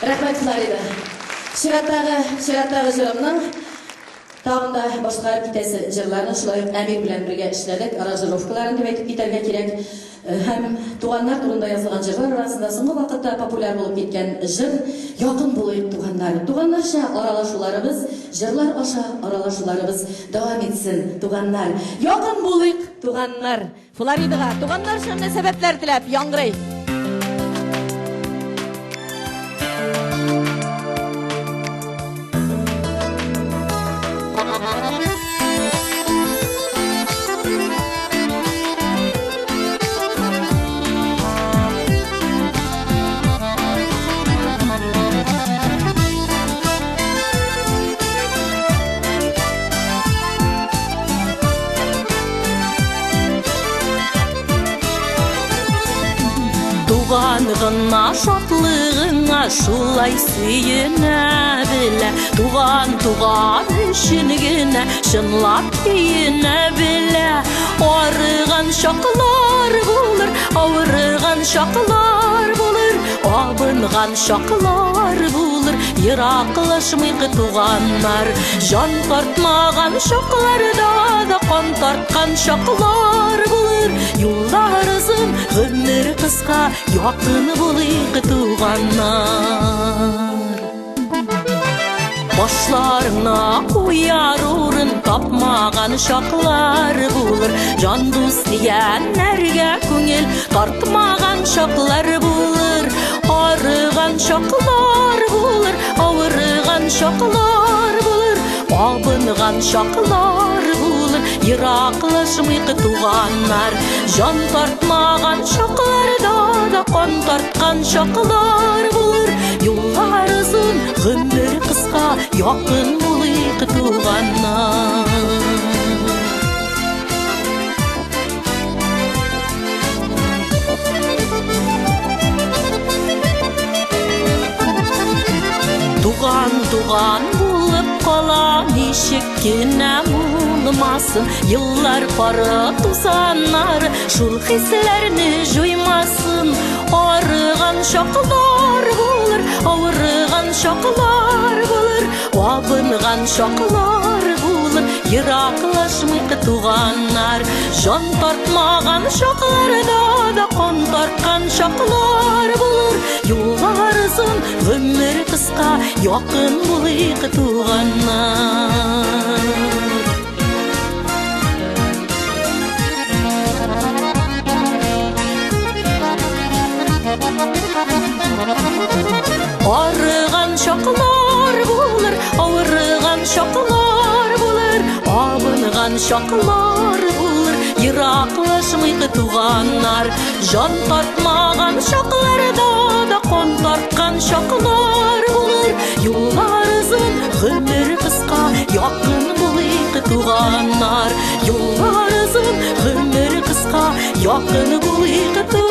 Рахмет Флорида. Шираттағы жырымның тағында башқарып кетесі жырларын шулай әмир белән бергә эшләдек. Аранжировкаларын дип әйтеп китәргә кирәк. Һәм туганнар турында язылган җырлар арасында соңгы вакытта популяр булып киткән җыр "Якын булыйк туганнар". Туганнарча аралашуларыбыз, җырлар аша аралашуларыбыз дәвам итсен, туганнар. Якын булыйк туганнар. Флоридага туганнарча мөнәсәбәтләр теләп яңгырый. Туганғына шатлығыңа шулай сүйіне біле. Туған үшін генә шынлап күйіне біле. Арыған шақлар булыр, ауырыған шақлар булыр, абынған шақлар булыр, ерақлашмайғы туғаннар. Жан тартмаған шақларда да қан тартқан шақлар булыр. Юллар ызын, ғүмір қысқа, якын булыйк туганнар. Башларына уяр урын тапмаган шаклар булыр. Жан дус дигәннәргә күңел тартмаган шаклар булыр. Арыган шаклар булыр, авырыган шаклар булыр, абынган шаклар булыр, ерақлашмыйк туганнар. Жан тартмаган шакларда да кан тарткан шаклар булыр. Юллар узун, гөмер кыска, якын булыйк туганнар. Туган булып кала, ничек кенә булмасын. Еллар бары тузаннар, шул хисләрне жуймасын. Арыган шаклар булыр, авырыган шаклар булыр, абынган шаклар булыр, ерақлашмыйк туганнар. Жан тартмаган шакларда да кан тарткан шаклар булыр. Юллар узын, гөмер кыска, якын булыйк туганнар. Арыган шаклар булыр, авырыган шаклар булыр, абынган шаклар булыр, ерақлашмыйк туганнар. Жан тартмаган шакларда да кан тарткан шаклар булыр. Юллар узын, гөмер кыска, якын булыйк туганнар. Юллар узын, гөмер кыска, якын булыйк туганнар.